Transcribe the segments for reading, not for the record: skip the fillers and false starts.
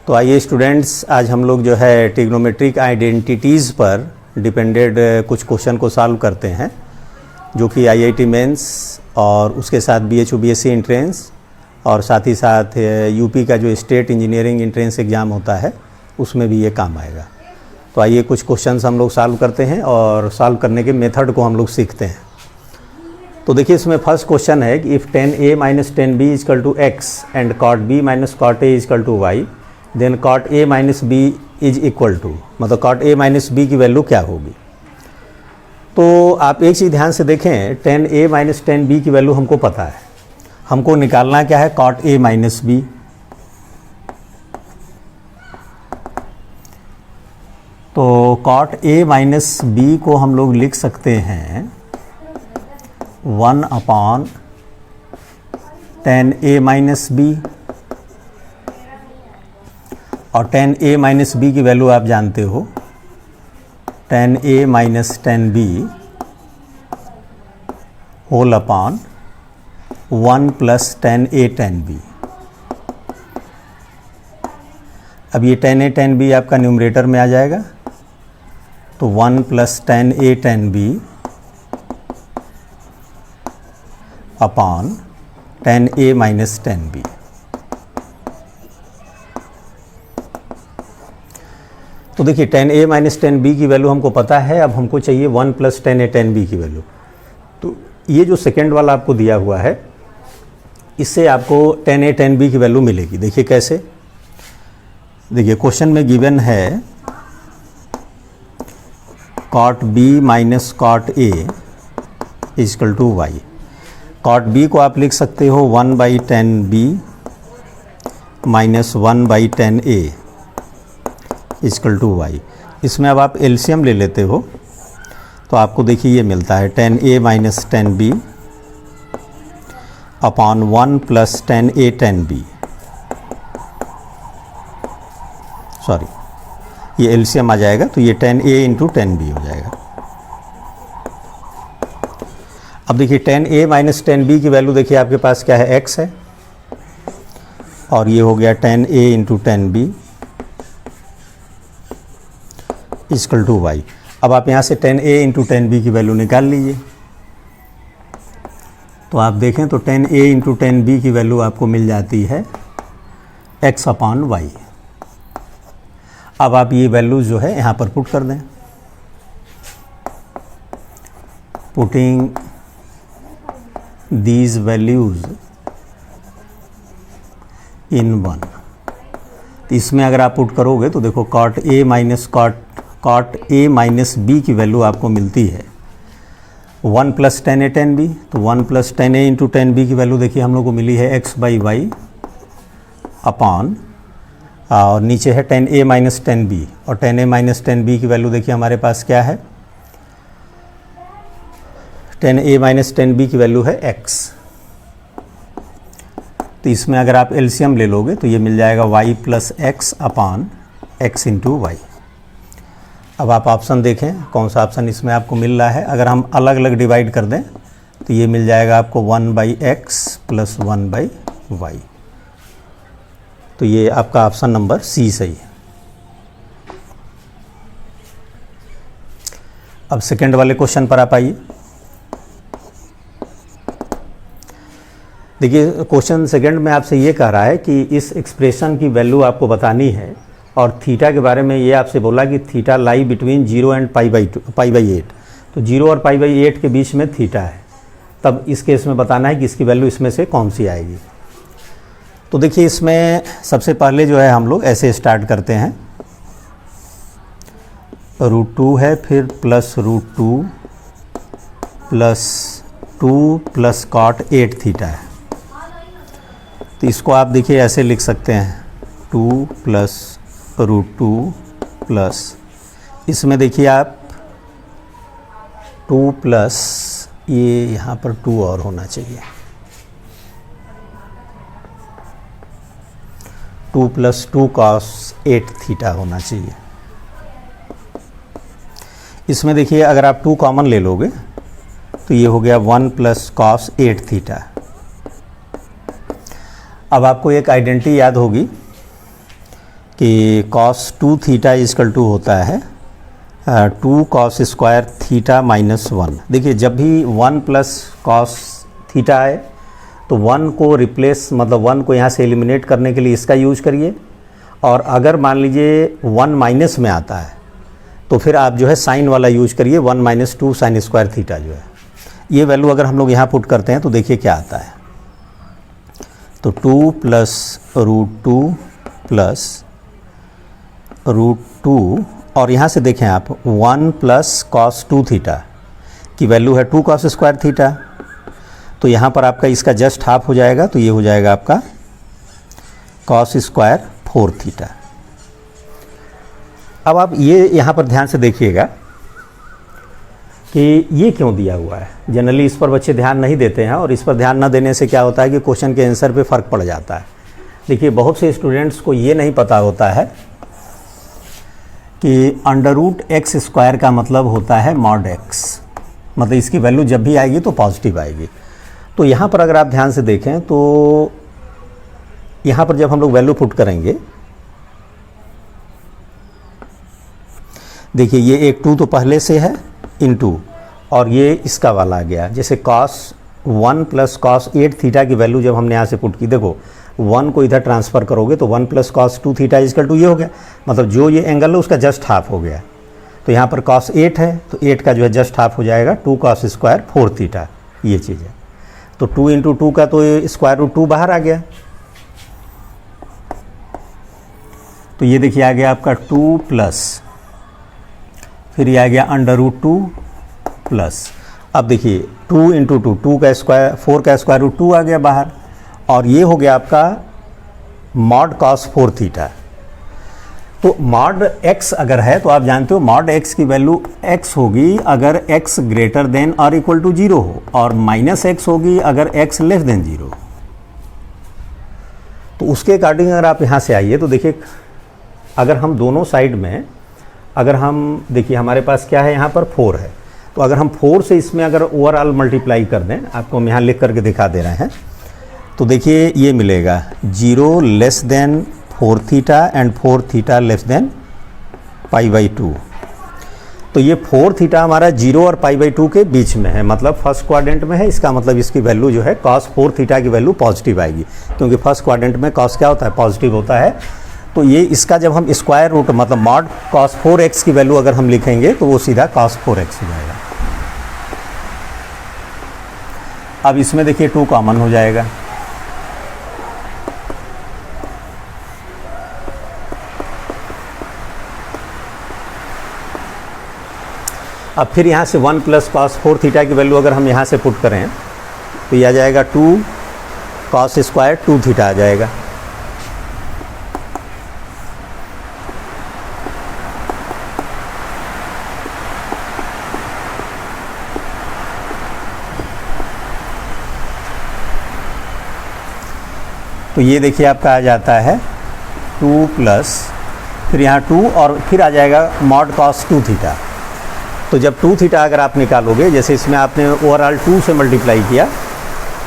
तो आइए स्टूडेंट्स, आज हम लोग जो है ट्रिग्नोमेट्रिक आइडेंटिटीज़ पर डिपेंडेड कुछ क्वेश्चन को सॉल्व करते हैं, जो कि आईआईटी मेंस और उसके साथ बीएचयू बीएससी एंट्रेंस और साथ ही साथ यूपी का जो स्टेट इंजीनियरिंग एंट्रेंस एग्ज़ाम होता है उसमें भी ये काम आएगा। तो आइए कुछ क्वेश्चंस हम लोग सॉल्व करते हैं और सॉल्व करने के मेथड को हम लोग सीखते हैं। तो देखिए, इसमें फर्स्ट क्वेश्चन है कि if 10a minus 10b is equal to x and cot b minus cot a is equal to y, then cot a minus b is equal to, मतलब cot a माइनस b की वैल्यू क्या होगी। तो आप एक चीज़ ध्यान से देखें, 10a माइनस 10b की वैल्यू हमको पता है, हमको निकालना क्या है, cot a माइनस b। तो cot a माइनस b को हम लोग लिख सकते हैं 1/10a माइनस b, और 10a माइनस b की वैल्यू आप जानते हो, 10a minus 10b whole upon 1 plus 10a 10b। अब ये 10a 10b आपका न्यूमरेटर में आ जाएगा, तो 1 plus 10a 10b upon 10a minus 10b। तो देखिए 10a माइनस 10b की वैल्यू हमको पता है, अब हमको चाहिए 1 प्लस 10a 10b की वैल्यू। तो ये जो सेकेंड वाला आपको दिया हुआ है, इससे आपको 10a 10b की वैल्यू मिलेगी। देखिए कैसे, देखिए क्वेश्चन में गिवन है cot b minus cot a is equal to y। cot b को आप लिख सकते हो 1/10b minus 1/10a is equal to y। इसमें अब आप एलसीएम ले लेते हो तो आपको देखिए ये मिलता है 10a minus 10b upon 1 plus 10a 10b। Sorry, ये एलसीएम आ जाएगा तो ये 10a इंटू 10b हो जाएगा। अब देखिए 10a माइनस 10b की वैल्यू देखिए आपके पास क्या है, x है, और ये हो गया 10a into 10b is equal to y। अब आप यहाँ से 10a इंटू 10b की वैल्यू निकाल लीजिए। तो आप देखें तो 10a इंटू 10b की वैल्यू आपको मिल जाती है x अपॉन y। अब आप ये वैल्यू जो है यहाँ पर पुट कर दें, पुटिंग these values in 1। तो इसमें अगर आप पुट करोगे तो देखो cot a minus cot a minus b की वैल्यू आपको मिलती है 1 प्लस 10a 10b। तो 1 प्लस 10a इंटू 10b की वैल्यू देखिए हम लोग को मिली है x बाई वाई अपॉन, और नीचे है 10a माइनस 10b, और 10a माइनस 10b की वैल्यू देखिए हमारे पास क्या है, 10a माइनस 10b की वैल्यू है x। तो इसमें अगर आप एलसीएम ले लोगे तो ये मिल जाएगा y plus x upon x into y. अब आप ऑप्शन देखें कौन सा ऑप्शन इसमें आपको मिल रहा है। अगर हम अलग अलग डिवाइड कर दें तो ये मिल जाएगा आपको 1/x प्लस 1/y। तो ये आपका ऑप्शन नंबर सी सही है। अब सेकेंड वाले क्वेश्चन पर आप आइए। देखिए क्वेश्चन सेकंड में आपसे ये कह रहा है कि इस एक्सप्रेशन की वैल्यू आपको बतानी है, और थीटा के बारे में ये आपसे बोला कि थीटा लाई बिटवीन 0 एंड π/8। तो 0 और π/8 के बीच में थीटा है, तब इस केस में बताना है कि इसकी वैल्यू इसमें से कौन सी आएगी। तो देखिए इसमें सबसे पहले जो है हम लोग ऐसे स्टार्ट करते हैं, √2 है, फिर plus √2 plus 2 plus cot 8 theta है। तो इसको आप देखिए ऐसे लिख सकते हैं 2 प्लस √2 प्लस, इसमें देखिए आप 2 प्लस, ये यहाँ पर 2 और होना चाहिए, 2 प्लस 2 cos 8 थीटा होना चाहिए। इसमें देखिए अगर आप 2 कॉमन ले लोगे तो ये हो गया 1 प्लस cos 8 थीटा। अब आपको एक आइडेंटिटी याद होगी कि कॉस 2 थीटा इजकल टू होता है 2 कॉस स्क्वायर थीटा माइनस 1। देखिए जब भी 1 प्लस कॉस थीटा आए तो 1 को रिप्लेस मतलब 1 को यहाँ से एलिमिनेट करने के लिए इसका यूज करिए, और अगर मान लीजिए 1 माइनस में आता है तो फिर आप जो है साइन वाला यूज करिए, 1 माइनस 2 साइन स्क्वायर थीटा जो है। ये वैल्यू अगर हम लोग यहाँ पुट करते हैं तो देखिए क्या आता है, तो 2 प्लस √2 प्लस √2, और यहाँ से देखें आप 1 प्लस कॉस 2 थीटा की वैल्यू है 2 कॉस स्क्वायर थीटा, तो यहाँ पर आपका इसका जस्ट हाफ हो जाएगा, तो ये हो जाएगा आपका कॉस स्क्वायर 4 थीटा। अब आप ये यहाँ पर ध्यान से देखिएगा कि ये क्यों दिया हुआ है। जनरली इस पर बच्चे ध्यान नहीं देते हैं, और इस पर ध्यान न देने से क्या होता है कि क्वेश्चन के आंसर पे फ़र्क पड़ जाता है। देखिए बहुत से स्टूडेंट्स को ये नहीं पता होता है कि √x² का मतलब होता है मॉड x, मतलब इसकी वैल्यू जब भी आएगी तो पॉजिटिव आएगी। तो यहाँ पर अगर आप ध्यान से देखें तो यहाँ पर जब हम लोग वैल्यू पुट करेंगे, देखिए ये एक 2 तो पहले से है इनटू, और ये इसका वाला आ गया। जैसे cos 1 प्लस कॉस 8 थीटा की वैल्यू जब हमने यहाँ से पुट की, देखो 1 को इधर ट्रांसफ़र करोगे तो 1 plus cos 2 theta is equal to ये हो गया, मतलब जो ये एंगल है उसका जस्ट हाफ हो गया। तो यहाँ पर cos 8 है तो 8 का जो है जस्ट हाफ हो जाएगा 2 कॉस स्क्वायर 4 थीटा, ये चीज़ है। तो 2 इंटू 2 का तो स्क्वायर रूट 2 बाहर आ गया, तो ये देखिए आ गया आपका 2 प्लस, फिर ये आ गया √2 प्लस। अब देखिए 2 इंटू 2 का स्क्वायर 4 का स्क्वायर रूट 2 आ गया बाहर, और ये हो गया आपका मॉड कॉस 4 थीटा। तो मॉड x अगर है तो आप जानते हो मॉड x की वैल्यू x होगी अगर x ग्रेटर देन और इक्वल टू 0 हो, और माइनस x होगी अगर x लेस देन 0। तो उसके अकॉर्डिंग अगर आप यहाँ से आइए तो देखिए अगर हम दोनों साइड में अगर हम देखिए हमारे पास क्या है, यहाँ पर 4 है, तो अगर हम 4 से इसमें अगर ओवरऑल मल्टीप्लाई कर दें, आपको हम यहाँ लिख करके दिखा दे रहे हैं, तो देखिए ये मिलेगा 0 less than 4 theta and 4 theta less than π/2। तो ये 4 थीटा हमारा 0 और π/2 के बीच में है, मतलब फर्स्ट क्वाड्रेंट में है। इसका मतलब इसकी वैल्यू जो है cos 4 थीटा की वैल्यू पॉजिटिव आएगी, क्योंकि फर्स्ट क्वाड्रेंट में cos क्या होता है, पॉजिटिव होता है। तो ये इसका जब हम स्क्वायर रूट मतलब मॉड cos 4x की वैल्यू अगर हम लिखेंगे तो वो सीधा cos 4x हो जाएगा। अब इसमें देखिए 2 कॉमन हो जाएगा, अब फिर यहाँ से 1 प्लस कॉस 4 थीटा की वैल्यू अगर हम यहाँ से पुट करें तो ये आ जाएगा 2 कॉस स्क्वायर 2 थीटा आ जाएगा। तो ये देखिए आपका आ जाता है 2 प्लस फिर यहाँ 2 और फिर आ जाएगा मॉड कॉस 2 थीटा। तो जब 2 थीटा अगर आप निकालोगे, जैसे इसमें आपने ओवरऑल 2 से मल्टीप्लाई किया,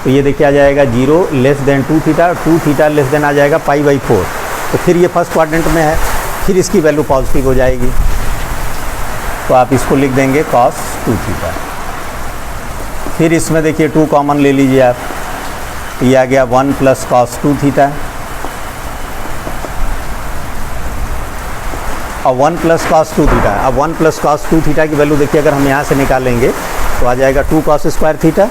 तो ये देखिए आ जाएगा 0 less than 2 theta, 2 theta less than आ जाएगा π/4। तो फिर ये फर्स्ट क्वाड्रेंट में है, फिर इसकी वैल्यू पॉजिटिव हो जाएगी, तो आप इसको लिख देंगे cos 2 थीटा। फिर इसमें देखिए 2 कॉमन ले लीजिए आप, तो ये आ गया 1 प्लस कॉस 2 थीटा, और 1 प्लस कॉस 2 थीटा। अब 1 प्लस कॉस 2 थीटा की वैल्यू देखिए अगर हम यहाँ से निकालेंगे तो आ जाएगा 2 कॉस स्क्वायर थीटा,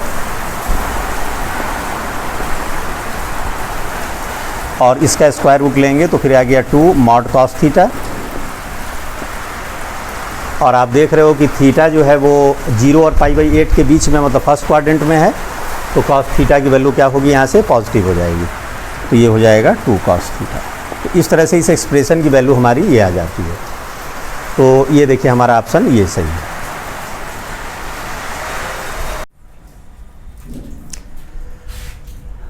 और इसका स्क्वायर रूट लेंगे तो फिर आ गया 2 मॉड कॉस थीटा। और आप देख रहे हो कि थीटा जो है वो 0 और π/8 के बीच में मतलब फर्स्ट क्वाड्रेंट में है, तो कॉस थीटा की वैल्यू क्या होगी, यहाँ से पॉजिटिव हो जाएगी, तो ये हो जाएगा 2 कॉस थीटा। तो इस तरह से इस एक्सप्रेशन की वैल्यू हमारी ये आ जाती है। तो ये देखिए हमारा ऑप्शन ये सही है।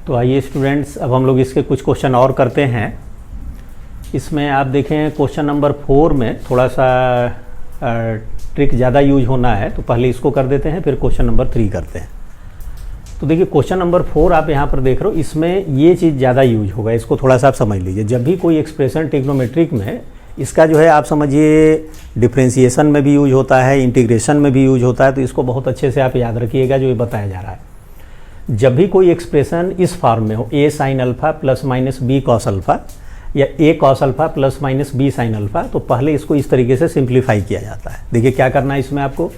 तो आइए स्टूडेंट्स, अब हम लोग इसके कुछ क्वेश्चन और करते हैं। इसमें आप देखें क्वेश्चन नंबर 4 में थोड़ा सा ट्रिक ज़्यादा यूज होना है, तो पहले इसको कर देते हैं, फिर क्वेश्चन नंबर 3 करते हैं। तो देखिए क्वेश्चन नंबर 4 आप यहाँ पर देख रहे हो, इसमें ये चीज़ ज़्यादा यूज होगा, इसको थोड़ा सा आप समझ लीजिए। जब भी कोई एक्सप्रेशन ट्रिग्नोमेट्रिक में, इसका जो है आप समझिए डिफ्रेंसिएशन में भी यूज होता है, इंटीग्रेशन में भी यूज होता है, तो इसको बहुत अच्छे से आप याद रखिएगा जो ये बताया जा रहा है। जब भी कोई एक्सप्रेशन इस फॉर्म में हो, a sign alpha plus minus b cos alpha या a cos alpha plus minus b sine alpha, तो पहले इसको इस तरीके से सिंप्लीफाई किया जाता है। देखिए क्या करना है इसमें आपको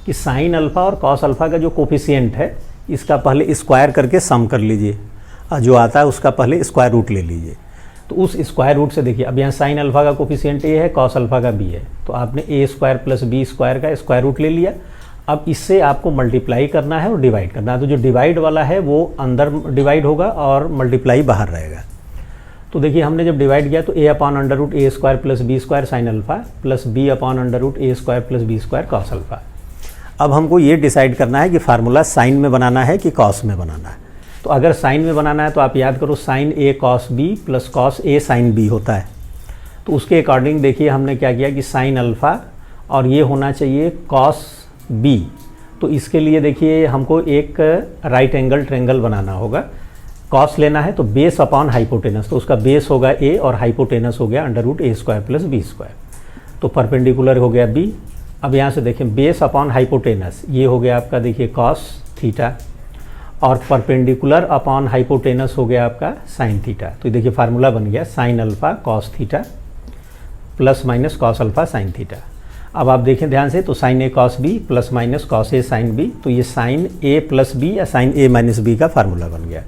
कि साइन अल्फा और कॉस अल्फा का जो कोफिशिएंट है इसका पहले स्क्वायर करके सम कर लीजिए, और जो आता है उसका पहले स्क्वायर रूट ले लीजिए। तो उस स्क्वायर रूट से देखिए, अब यहाँ साइन अल्फा का कोफिशिएंट ए है, कॉस अल्फा का बी है, तो आपने ए स्क्वायर प्लस बी स्क्वायर का स्क्वायर रूट ले लिया। अब इससे आपको मल्टीप्लाई करना है और डिवाइड करना है, तो जो डिवाइड वाला है वो अंदर डिवाइड होगा और मल्टीप्लाई बाहर रहेगा। तो देखिए हमने जब डिवाइड किया तो a upon under root a square plus b square sine alpha plus b upon under root a square plus b square cos alpha. अब हमको ये डिसाइड करना है कि फार्मूला साइन में बनाना है कि कॉस में बनाना है। तो अगर साइन में बनाना है तो आप याद करो sine a cos b plus cos a sine b होता है। तो उसके अकॉर्डिंग देखिए हमने क्या किया कि साइन अल्फ़ा और ये होना चाहिए कॉस b। तो इसके लिए देखिए हमको एक राइट एंगल ट्रेंगल बनाना होगा। कॉस लेना है तो बेस अपॉन हाइपोटेनस, तो उसका बेस होगा a और हाइपोटेनस हो गया under root a square plus b square. तो परपेंडिकुलर हो गया b। अब यहाँ से देखें बेस अपॉन हाइपोटेनस, ये हो गया आपका देखिए कॉस थीटा, और परपेंडिकुलर अपॉन हाइपोटेनस हो गया आपका साइन थीटा। तो देखिए फार्मूला बन गया sine alpha cos theta plus minus cos alpha sine theta. अब आप देखें ध्यान से, तो sine A cos B plus minus cos A sine B, तो ये साइन ए प्लस बी या साइन ए माइनस बी का फार्मूला बन गया।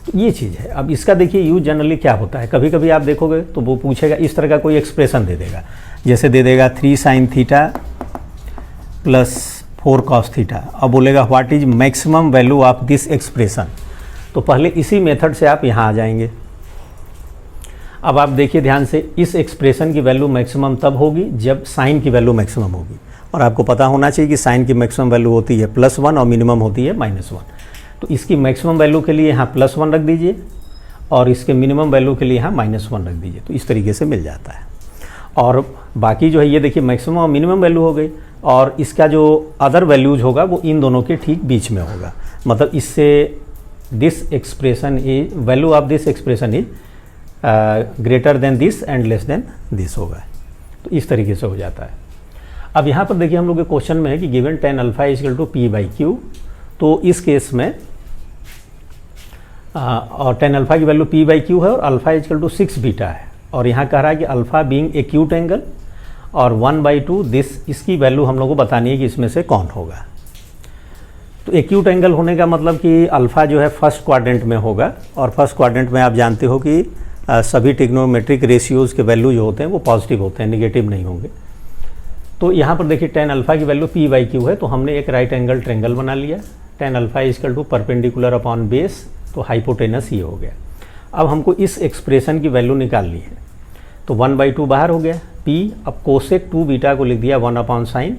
तो ये चीज़ है। अब इसका देखिए यूज जनरली क्या होता है, कभी कभी आप देखोगे तो वो पूछेगा इस तरह का कोई एक्सप्रेशन दे देगा, जैसे दे देगा 3 sine theta plus 4 cos theta. अब बोलेगा what is maximum value of this expression. तो पहले इसी मेथड से आप यहाँ आ जाएंगे। अब आप देखिए ध्यान से, इस एक्सप्रेशन की वैल्यू मैक्सिमम तब होगी जब साइन की वैल्यू मैक्सिमम होगी, और आपको पता होना चाहिए कि साइन की मैक्सिमम वैल्यू होती है +1 और मिनिमम होती है -1। तो इसकी मैक्सिमम वैल्यू के लिए यहाँ +1 रख दीजिए और इसके मिनिमम वैल्यू के लिए यहाँ -1 रख दीजिए, तो इस तरीके से मिल जाता है। और बाकी जो है ये देखिए मैक्सिमम और मिनिमम वैल्यू हो गई, और इसका जो अदर वैल्यूज होगा वो इन दोनों के ठीक बीच में होगा। मतलब इससे this expression is value of this expression is greater than this and less than this होगा। तो इस तरीके से हो जाता है। अब यहाँ पर देखिए हम लोग के क्वेश्चन में है कि given tan alpha equal to p/q। तो इस केस में और tan अल्फा की वैल्यू p/q है और अल्फा इक्वल टू 6 बीटा है, और यहाँ कह रहा है कि अल्फा बीइंग एक्यूट एंगल और 1/2 दिस, इसकी वैल्यू हम लोग को बतानी है कि इसमें से कौन होगा। तो एक्यूट एंगल होने का मतलब कि अल्फ़ा जो है फर्स्ट क्वाड्रेंट में होगा, और फर्स्ट क्वाड्रेंट में आप जानते हो कि सभी ट्रिग्नोमेट्रिक रेशियोज़ के वैल्यू जो होते हैं वो पॉजिटिव होते हैं, नेगेटिव नहीं होंगे। तो यहाँ पर देखिए tan अल्फ़ा की वैल्यू p/q है, तो हमने एक राइट एंगल ट्रेंगल बना लिया। tan alpha equal to perpendicular upon base, तो हाइपोटेनस ये हो गया। अब हमको इस एक्सप्रेशन की वैल्यू निकालनी है, तो 1/2 बाहर हो गया p। अब कोसेक 2 बीटा को लिख दिया 1 अपॉन साइन,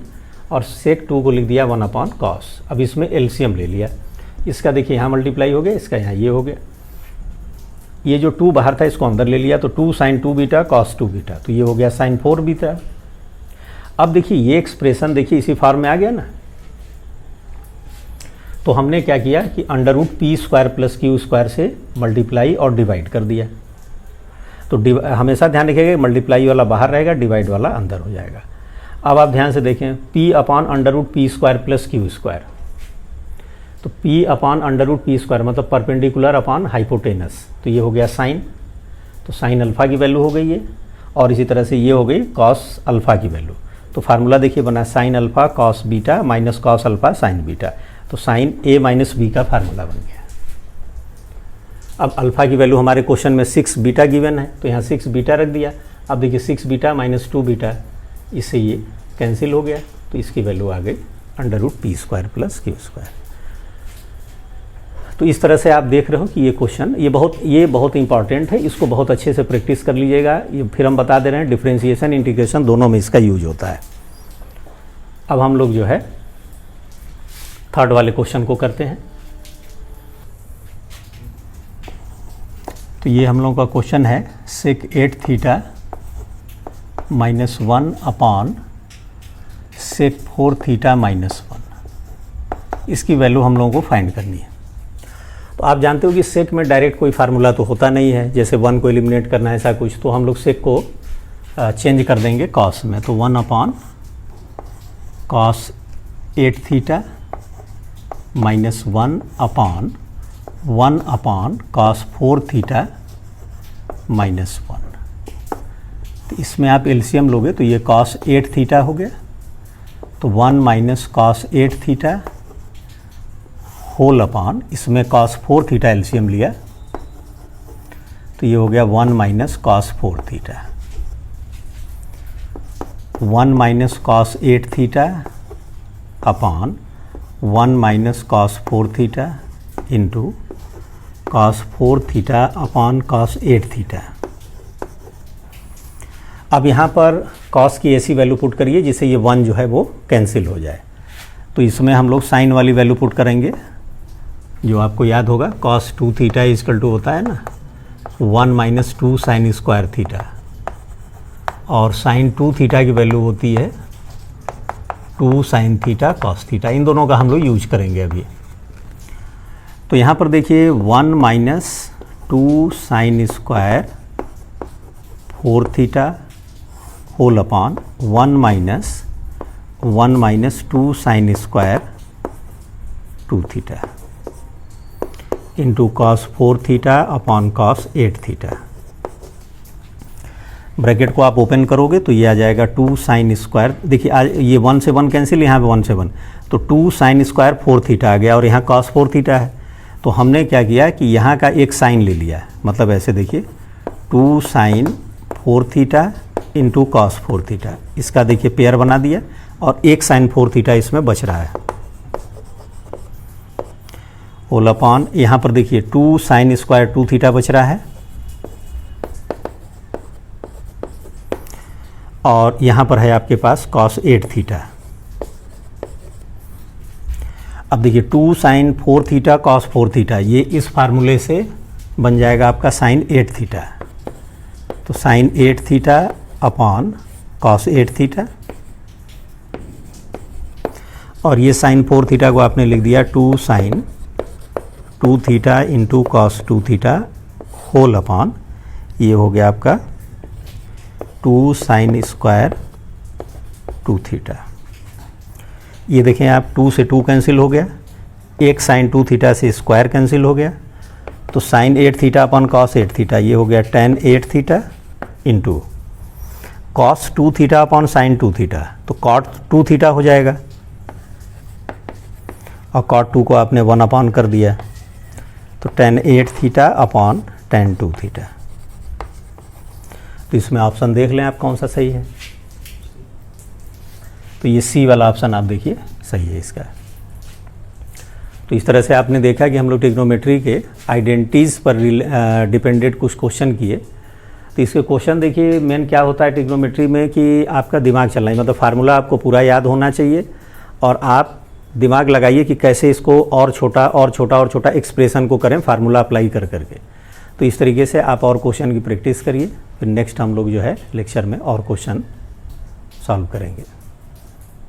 और सेक 2 को लिख दिया 1 अपॉन कॉस। अब इसमें एलसीएम ले लिया, इसका देखिए यहाँ मल्टीप्लाई हो गया, इसका यहाँ ये हो गया। ये जो 2 बाहर था इसको अंदर ले लिया, तो 2 साइन 2 बीटा कॉस 2 बीटा, तो ये हो गया साइन 4 बीटा। अब देखिए ये एक्सप्रेशन देखिए इसी फॉर्म में आ गया ना। तो हमने क्या किया कि under root p square plus q square से मल्टीप्लाई और डिवाइड कर दिया। तो हमेशा ध्यान रखिएगा मल्टीप्लाई वाला बाहर रहेगा, डिवाइड वाला अंदर हो जाएगा। अब आप ध्यान से देखें, p upon under root p square plus q square, तो p upon under root p square मतलब परपेंडिकुलर अपॉन हाइपोटेनस, तो ये हो गया साइन। तो साइन अल्फ़ा की वैल्यू हो गई है, और इसी तरह से ये हो गई कॉस अल्फ़ा की वैल्यू। तो फार्मूला देखिए बना sign alpha cos beta minus cos alpha sign beta, तो साइन a माइनस बी का फार्मूला बन गया। अब अल्फ़ा की वैल्यू हमारे क्वेश्चन में 6 बीटा गिवन है, तो यहाँ 6 बीटा रख दिया। अब देखिए 6 बीटा माइनस 2 बीटा, इससे ये कैंसिल हो गया, तो इसकी वैल्यू आ गई under root p square plus q square. तो इस तरह से आप देख रहे हो कि ये क्वेश्चन ये बहुत इंपॉर्टेंट है, इसको बहुत अच्छे से प्रैक्टिस कर लीजिएगा। ये फिर हम बता दे रहे हैं डिफरेंशिएशन इंटीग्रेशन दोनों में इसका यूज होता है। अब हम लोग जो है थर्ड वाले क्वेश्चन को करते हैं। तो ये हम लोगों का क्वेश्चन है सेक 8 थीटा -1 अपॉन सेक 4 थीटा -1, इसकी वैल्यू हम लोगों को फाइंड करनी है। तो आप जानते हो कि सेक में डायरेक्ट कोई फार्मूला तो होता नहीं है, जैसे 1 को एलिमिनेट करना है ऐसा कुछ, तो हम लोग सेक को चेंज कर देंगे कॉस में। तो 1 upon cos 8 theta minus 1 upon cos 4 theta minus 1। तो इसमें आप एलसीएम लोगे तो ये कॉस 8 थीटा हो गया, तो 1 minus cos 8 theta whole upon, इसमें कॉस 4 थीटा एलसीएम लिया तो ये हो गया 1 minus cos 4 theta. 1 minus cos 8 theta upon 1 minus cos 4 theta into cos 4 theta upon cos 8 theta. अब यहाँ पर कॉस की ऐसी वैल्यू पुट करिए जिससे ये 1 जो है वो कैंसिल हो जाए। तो इसमें हम लोग साइन वाली वैल्यू पुट करेंगे, जो आपको याद होगा कॉस 2 थीटा इक्वल टू होता है ना 1 माइनस 2 साइन स्क्वायर थीटा, और साइन 2 थीटा की वैल्यू होती है 2 साइन थीटा कॉस थीटा। इन दोनों का हम लोग यूज करेंगे अभी। तो यहाँ पर देखिए 1 minus 2 sine square 4 theta whole upon 1 minus 2 sine square 2 theta into cos 4 theta upon cos 8 theta. Bracket को आप ओपन करोगे तो ये आ जाएगा 2 साइन स्क्वायर, देखिए आज ये 1 से 1 कैंसिल, यहाँ पे 1 से 1, तो 2 साइन स्क्वायर 4 थीटा आ गया और यहाँ कॉस 4 थीटा है। तो हमने क्या किया कि यहाँ का एक साइन ले लिया, मतलब ऐसे देखिए 2 sine 4 theta into cos 4 theta, इसका देखिए पेयर बना दिया और एक साइन 4 थीटा इसमें बच रहा है होल अपॉन, यहाँ पर देखिए 2 साइन स्क्वायर 2 थीटा बच रहा है और यहाँ पर है आपके पास कॉस 8 थीटा। अब देखिए 2 साइन 4 थीटा कॉस 4 थीटा, ये इस फार्मूले से बन जाएगा आपका साइन 8 थीटा। तो sine 8 theta upon cos 8 theta, और ये साइन 4 थीटा को आपने लिख दिया 2 sine 2 theta into cos 2 theta whole upon, ये हो गया आपका 2 साइन स्क्वायर 2 थीटा। ये देखें आप 2 से 2 कैंसिल हो गया, एक साइन 2 थीटा से स्क्वायर कैंसिल हो गया, तो sine 8 theta upon cos 8 theta, ये हो गया tan 8 theta into cos 2 theta upon sine 2 theta, तो कॉट 2 थीटा हो जाएगा और कॉट 2 को आपने 1 अपॉन कर दिया, तो tan 8 theta upon tan 2 theta. तो इसमें ऑप्शन देख लें आप कौन सा सही है। तो ये सी वाला ऑप्शन आप देखिए सही है इसका। तो इस तरह से आपने देखा कि हम लोग ट्रिग्नोमेट्री के आइडेंटिटीज़ पर डिपेंडेंट कुछ क्वेश्चन किए। तो इसके क्वेश्चन देखिए मेन क्या होता है ट्रिग्नोमेट्री में कि आपका दिमाग चलना है, मतलब फार्मूला आपको पूरा याद होना चाहिए और आप दिमाग लगाइए कि कैसे इसको और छोटा और छोटा और छोटा एक्सप्रेशन को करें फार्मूला अप्लाई कर करके। तो इस तरीके से आप और क्वेश्चन की प्रैक्टिस करिए, फिर नेक्स्ट हम लोग जो है लेक्चर में और क्वेश्चन सॉल्व करेंगे।